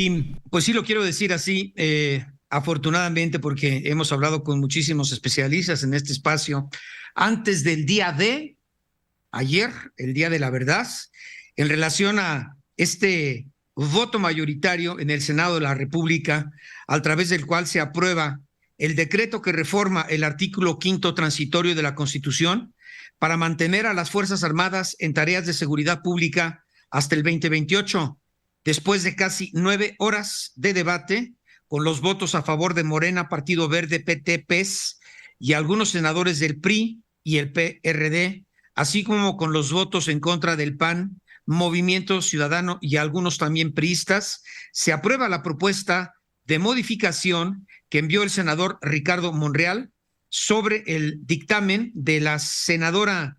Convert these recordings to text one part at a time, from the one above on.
Y pues sí lo quiero decir así, afortunadamente, porque hemos hablado con muchísimos especialistas en este espacio antes del día de ayer, el día de la verdad, en relación a este voto mayoritario en el Senado de la República, a través del cual se aprueba el decreto que reforma el artículo quinto transitorio de la Constitución para mantener a las Fuerzas Armadas en tareas de seguridad pública hasta el 2028, después de casi 9 horas de debate, con los votos a favor de Morena, Partido Verde, PT, PES y algunos senadores del PRI y el PRD, así como con los votos en contra del PAN, Movimiento Ciudadano y algunos también priistas, se aprueba la propuesta de modificación que envió el senador Ricardo Monreal sobre el dictamen de la senadora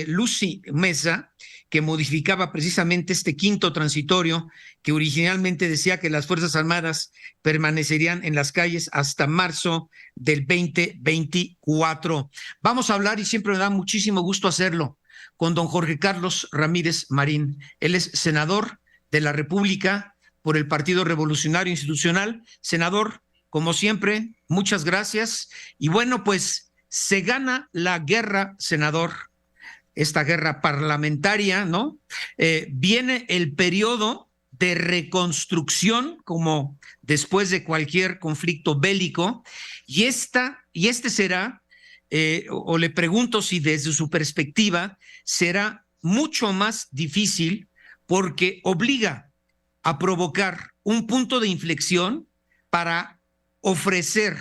Lucy Mesa, que modificaba precisamente este quinto transitorio, que originalmente decía que las Fuerzas Armadas permanecerían en las calles hasta marzo del 2024. Vamos a hablar, y siempre me da muchísimo gusto hacerlo, con don Jorge Carlos Ramírez Marín. Él es senador de la República por el Partido Revolucionario Institucional. Senador, como siempre, muchas gracias. Y bueno, pues se gana la guerra, senador, esta guerra parlamentaria, ¿no? Viene el periodo de reconstrucción, como después de cualquier conflicto bélico, y este será, o le pregunto si desde su perspectiva será mucho más difícil, porque obliga a provocar un punto de inflexión para ofrecer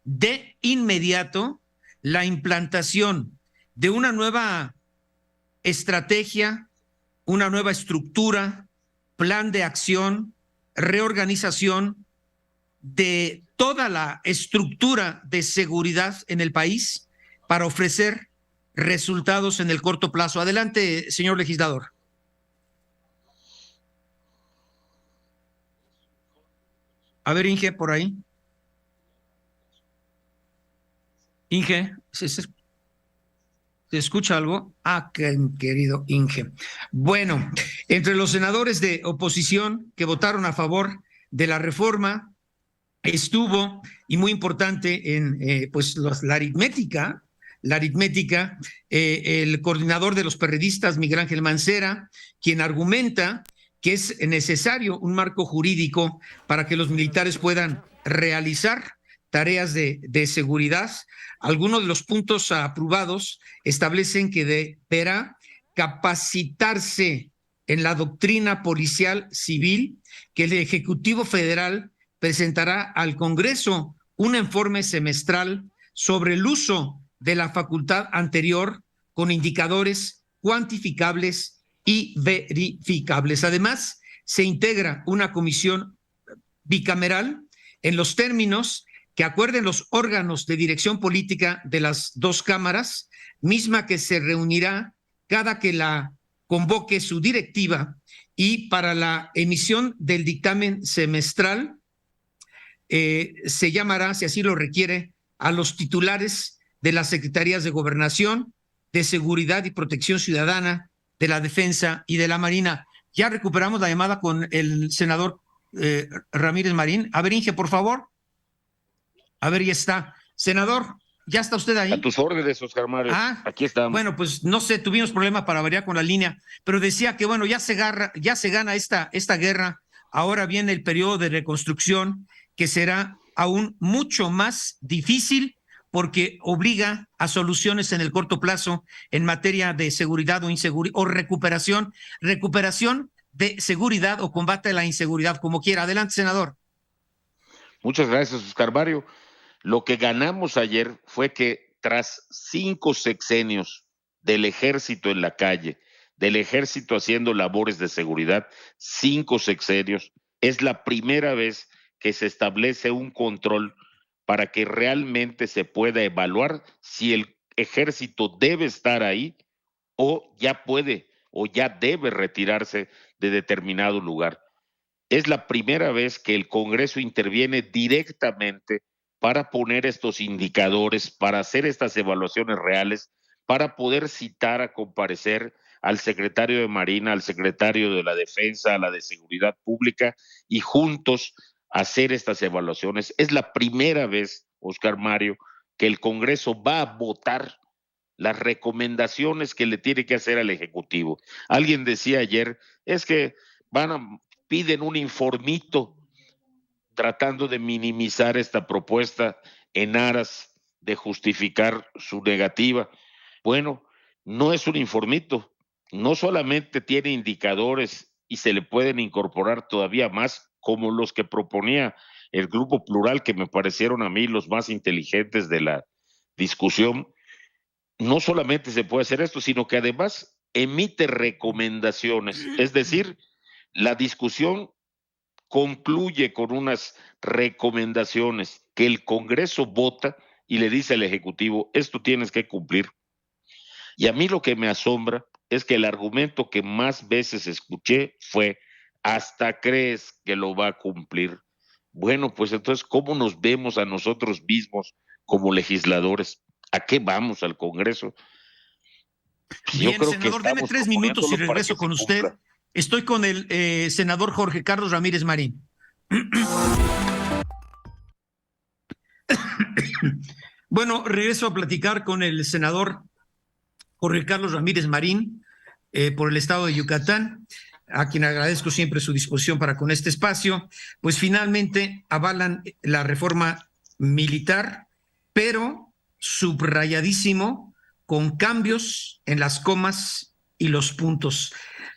de inmediato la implantación de una nueva estrategia, una nueva estructura, plan de acción, reorganización de toda la estructura de seguridad en el país para ofrecer resultados en el corto plazo. Adelante, señor legislador. A ver, Inge, por ahí. Inge, ¿se escucha algo? Ah, querido Inge. Bueno, entre los senadores de oposición que votaron a favor de la reforma estuvo, y muy importante en pues la aritmética, el coordinador de los perredistas, Miguel Ángel Mancera, quien argumenta que es necesario un marco jurídico para que los militares puedan realizar tareas de seguridad. Algunos de los puntos aprobados establecen que deberá capacitarse en la doctrina policial civil, que el Ejecutivo Federal presentará al Congreso un informe semestral sobre el uso de la facultad anterior con indicadores cuantificables y verificables. Además, se integra una comisión bicameral en los términos que acuerden los órganos de dirección política de las dos cámaras, misma que se reunirá cada que la convoque su directiva, y para la emisión del dictamen semestral se llamará, si así lo requiere, a los titulares de las secretarías de Gobernación, de Seguridad y Protección Ciudadana, de la Defensa y de la Marina. Ya recuperamos la llamada con el senador Ramírez Marín. A ver, Inge, por favor. A ver, ya está. Senador, ¿ya está usted ahí? A tus órdenes, Oscar Mario. Aquí estamos. Bueno, pues no sé, tuvimos problema para variar con la línea, pero decía que bueno, ya se gana esta guerra. Ahora viene el periodo de reconstrucción, que será aún mucho más difícil porque obliga a soluciones en el corto plazo en materia de seguridad o inseguridad o recuperación de seguridad o combate a la inseguridad, como quiera. Adelante, senador. Muchas gracias, Oscar Mario. Lo que ganamos ayer fue que tras 5 sexenios del ejército en la calle, del ejército haciendo labores de seguridad, 5 sexenios, es la primera vez que se establece un control para que realmente se pueda evaluar si el ejército debe estar ahí o ya puede o ya debe retirarse de determinado lugar. Es la primera vez que el Congreso interviene directamente para poner estos indicadores, para hacer estas evaluaciones reales, para poder citar a comparecer al secretario de Marina, al secretario de la Defensa, a la de Seguridad Pública y juntos hacer estas evaluaciones. Es la primera vez, Oscar Mario, que el Congreso va a votar las recomendaciones que le tiene que hacer al Ejecutivo. Alguien decía ayer, es que piden un informito tratando de minimizar esta propuesta en aras de justificar su negativa. Bueno, no es un informito, no solamente tiene indicadores y se le pueden incorporar todavía más, como los que proponía el Grupo Plural, que me parecieron a mí los más inteligentes de la discusión. No solamente se puede hacer esto, sino que además emite recomendaciones, es decir, la discusión concluye con unas recomendaciones que el Congreso vota y le dice al Ejecutivo, esto tienes que cumplir. Y a mí lo que me asombra es que el argumento que más veces escuché fue, hasta crees que lo va a cumplir. Bueno, pues entonces, ¿cómo nos vemos a nosotros mismos como legisladores? ¿A qué vamos al Congreso? Pues yo Bien, creo que senador, deme estamos 3 minutos y proponiéndolo para que regreso se con usted. cumpla. Estoy con el senador Jorge Carlos Ramírez Marín. Bueno, regreso a platicar con el senador Jorge Carlos Ramírez Marín por el estado de Yucatán, a quien agradezco siempre su disposición para con este espacio. Pues finalmente avalan la reforma militar, pero subrayadísimo, con cambios en las comas y los puntos.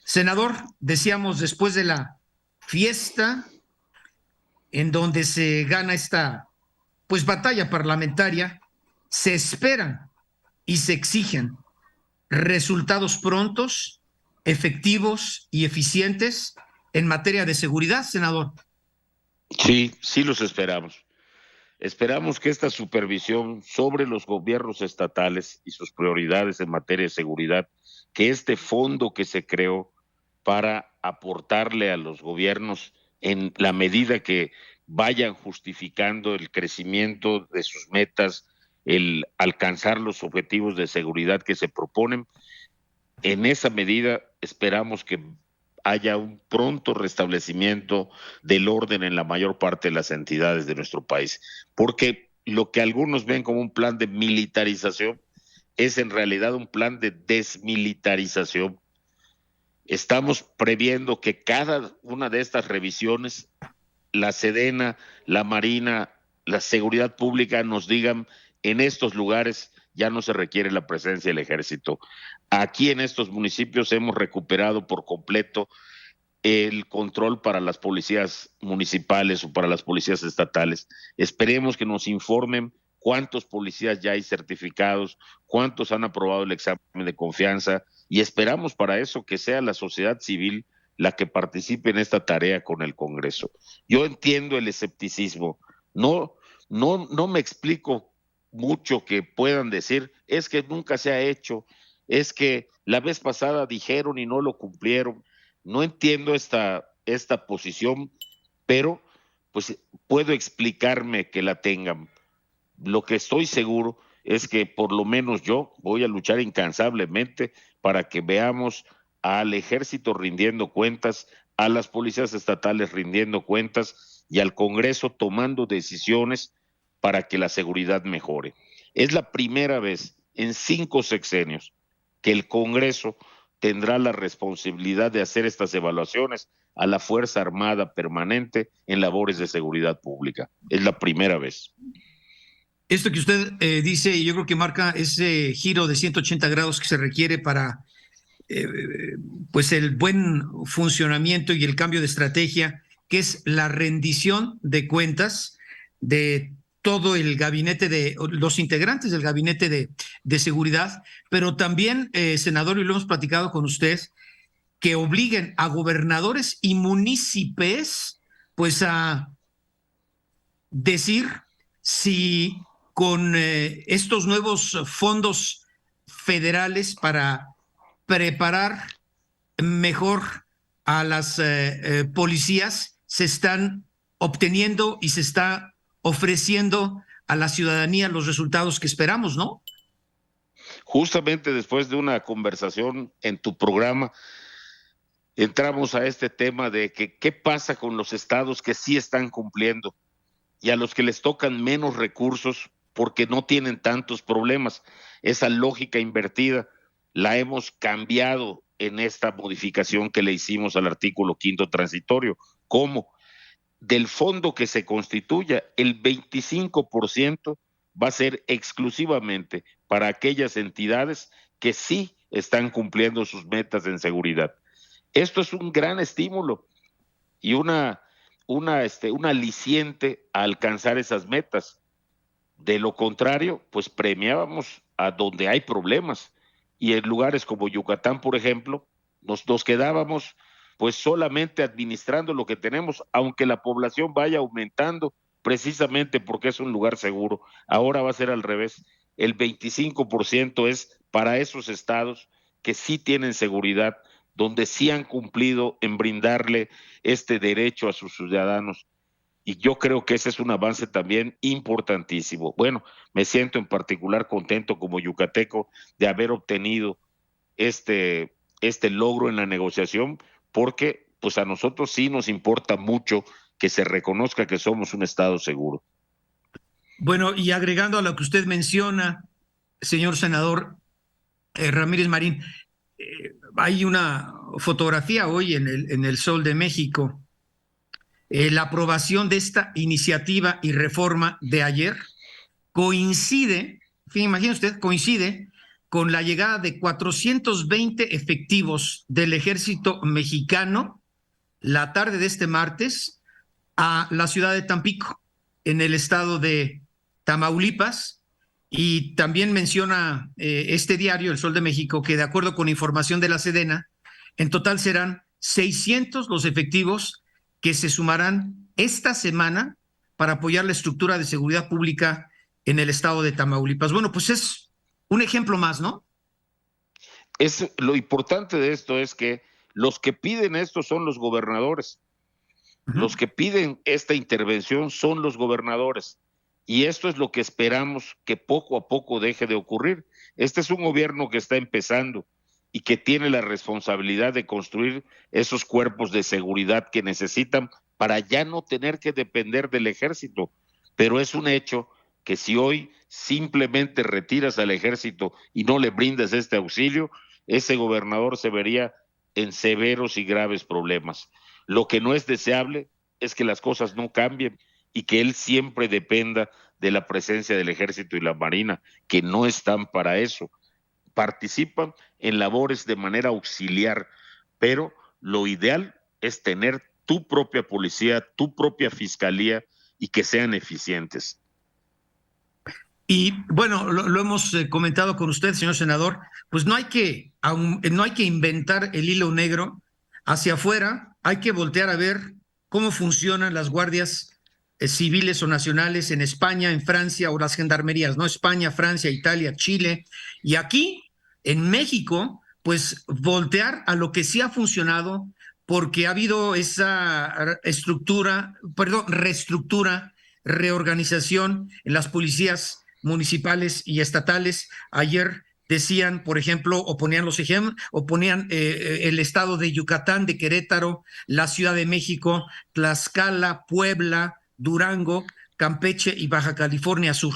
Senador, decíamos después de la fiesta en donde se gana esta pues batalla parlamentaria, se esperan y se exigen resultados prontos, efectivos y eficientes en materia de seguridad, senador. Sí, sí los esperamos. Esperamos que esta supervisión sobre los gobiernos estatales y sus prioridades en materia de seguridad, que este fondo que se creó para aportarle a los gobiernos en la medida que vayan justificando el crecimiento de sus metas, el alcanzar los objetivos de seguridad que se proponen, en esa medida esperamos que haya un pronto restablecimiento del orden en la mayor parte de las entidades de nuestro país, porque lo que algunos ven como un plan de militarización es en realidad un plan de desmilitarización. Estamos previendo que cada una de estas revisiones, la Sedena, la Marina, la Seguridad Pública nos digan, en estos lugares ya no se requiere la presencia del ejército. Aquí en estos municipios hemos recuperado por completo el control para las policías municipales o para las policías estatales. Esperemos que nos informen cuántos policías ya hay certificados, cuántos han aprobado el examen de confianza, y esperamos para eso que sea la sociedad civil la que participe en esta tarea con el Congreso. Yo entiendo el escepticismo, no me explico mucho que puedan decir, es que nunca se ha hecho, es que la vez pasada dijeron y no lo cumplieron. No entiendo esta posición, pero pues puedo explicarme que la tengan. Lo que estoy seguro es que por lo menos yo voy a luchar incansablemente para que veamos al ejército rindiendo cuentas, a las policías estatales rindiendo cuentas y al Congreso tomando decisiones para que la seguridad mejore. Es la primera vez en 5 sexenios que el Congreso tendrá la responsabilidad de hacer estas evaluaciones a la Fuerza Armada Permanente en labores de seguridad pública. Es la primera vez. Esto que usted dice, yo creo que marca ese giro de 180 grados que se requiere para pues el buen funcionamiento y el cambio de estrategia, que es la rendición de cuentas de todo el gabinete de los integrantes del gabinete de seguridad, pero también, senador, y lo hemos platicado con usted, que obliguen a gobernadores y municipios pues a decir si con estos nuevos fondos federales para preparar mejor a las policías se están obteniendo y se está ofreciendo a la ciudadanía los resultados que esperamos, ¿no? Justamente después de una conversación en tu programa, entramos a este tema de que qué pasa con los estados que sí están cumpliendo y a los que les tocan menos recursos porque no tienen tantos problemas. Esa lógica invertida la hemos cambiado en esta modificación que le hicimos al artículo 5º transitorio. ¿Cómo? Del fondo que se constituya, el 25% va a ser exclusivamente para aquellas entidades que sí están cumpliendo sus metas en seguridad. Esto es un gran estímulo y un aliciente a alcanzar esas metas. De lo contrario, pues premiábamos a donde hay problemas. Y en lugares como Yucatán, por ejemplo, nos quedábamos pues solamente administrando lo que tenemos, aunque la población vaya aumentando, precisamente porque es un lugar seguro. Ahora va a ser al revés. El 25% es para esos estados que sí tienen seguridad, donde sí han cumplido en brindarle este derecho a sus ciudadanos. Y yo creo que ese es un avance también importantísimo. Bueno, me siento en particular contento como yucateco de haber obtenido este logro en la negociación, porque pues a nosotros sí nos importa mucho que se reconozca que somos un estado seguro. Bueno, y agregando a lo que usted menciona, señor senador Ramírez Marín, hay una fotografía hoy en el Sol de México. La aprobación de esta iniciativa y reforma de ayer coincide, imagine usted, coincide con la llegada de 420 efectivos del ejército mexicano la tarde de este martes a la ciudad de Tampico, en el estado de Tamaulipas. Y también menciona este diario, El Sol de México, que de acuerdo con información de la Sedena, en total serán 600 los efectivos que se sumarán esta semana para apoyar la estructura de seguridad pública en el estado de Tamaulipas. Bueno, pues es un ejemplo más, ¿no? Lo importante de esto es que los que piden esto son los gobernadores. Los que piden esta intervención son los gobernadores. Y esto es lo que esperamos que poco a poco deje de ocurrir. Este es un gobierno que está empezando y que tiene la responsabilidad de construir esos cuerpos de seguridad que necesitan para ya no tener que depender del ejército. Pero es un hecho que si hoy simplemente retiras al ejército y no le brindas este auxilio, ese gobernador se vería en severos y graves problemas. Lo que no es deseable es que las cosas no cambien y que él siempre dependa de la presencia del ejército y la marina, que no están para eso. Participan en labores de manera auxiliar, pero lo ideal es tener tu propia policía, tu propia fiscalía y que sean eficientes. Y bueno, lo hemos comentado con usted, señor senador, pues no hay que inventar el hilo negro hacia afuera, hay que voltear a ver cómo funcionan las guardias civiles o nacionales en España, en Francia o las gendarmerías, ¿no? España, Francia, Italia, Chile. Y aquí, en México, pues voltear a lo que sí ha funcionado porque ha habido esa reestructura, reorganización en las policías municipales y estatales. Ayer decían, por ejemplo, o ponían los ejemplos, o ponían el estado de Yucatán, de Querétaro, la Ciudad de México, Tlaxcala, Puebla, Durango, Campeche y Baja California Sur.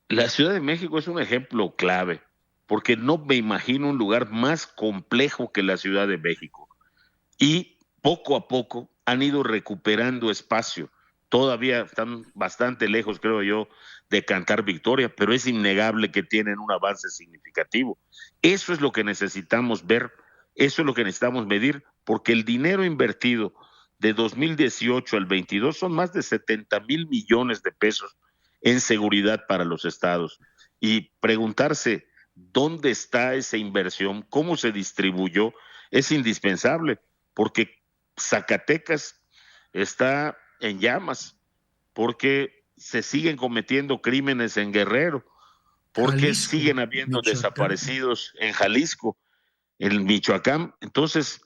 La Ciudad de México es un ejemplo clave, porque no me imagino un lugar más complejo que la Ciudad de México. Y poco a poco han ido recuperando espacio. Todavía están bastante lejos, creo yo, de cantar victoria, pero es innegable que tienen un avance significativo. Eso es lo que necesitamos ver, eso es lo que necesitamos medir, porque el dinero invertido de 2018 al 22 son más de 70,000 millones de pesos en seguridad para los estados. Y preguntarse dónde está esa inversión, cómo se distribuyó, es indispensable, porque Zacatecas está en llamas, porque se siguen cometiendo crímenes en Guerrero, porque Jalisco, siguen habiendo Michoacán. desaparecidos en Jalisco, en Michoacán. Entonces,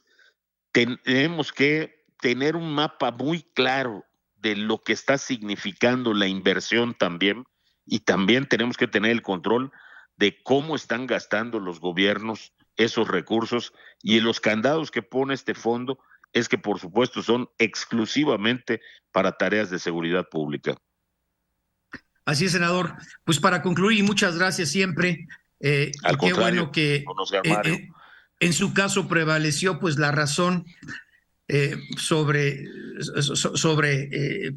tenemos que tener un mapa muy claro de lo que está significando la inversión también, y también tenemos que tener el control de cómo están gastando los gobiernos esos recursos, y los candados que pone este fondo es que, por supuesto, son exclusivamente para tareas de seguridad pública. Así es, senador. Pues para concluir, y muchas gracias siempre, Al y qué contrario, bueno que don Oscar Mario. En su caso prevaleció pues la razón sobre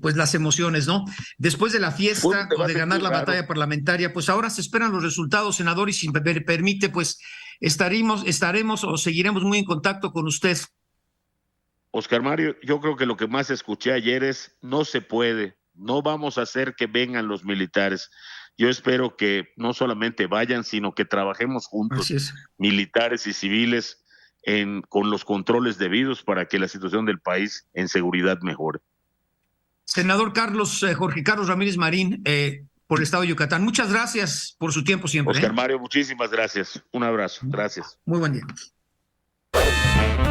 pues las emociones, ¿no? Después de la fiesta o de ganar la batalla parlamentaria, pues ahora se esperan los resultados, senador, y si me permite, pues estaremos o seguiremos muy en contacto con usted. Oscar Mario, yo creo que lo que más escuché ayer es: no se puede, no vamos a hacer que vengan los militares. Yo espero que no solamente vayan, sino que trabajemos juntos, militares y civiles, con los controles debidos para que la situación del país en seguridad mejore. Senador Jorge Carlos Ramírez Marín, por el estado de Yucatán, muchas gracias por su tiempo siempre. Oscar Mario, muchísimas gracias. Un abrazo. Gracias. Muy buen día.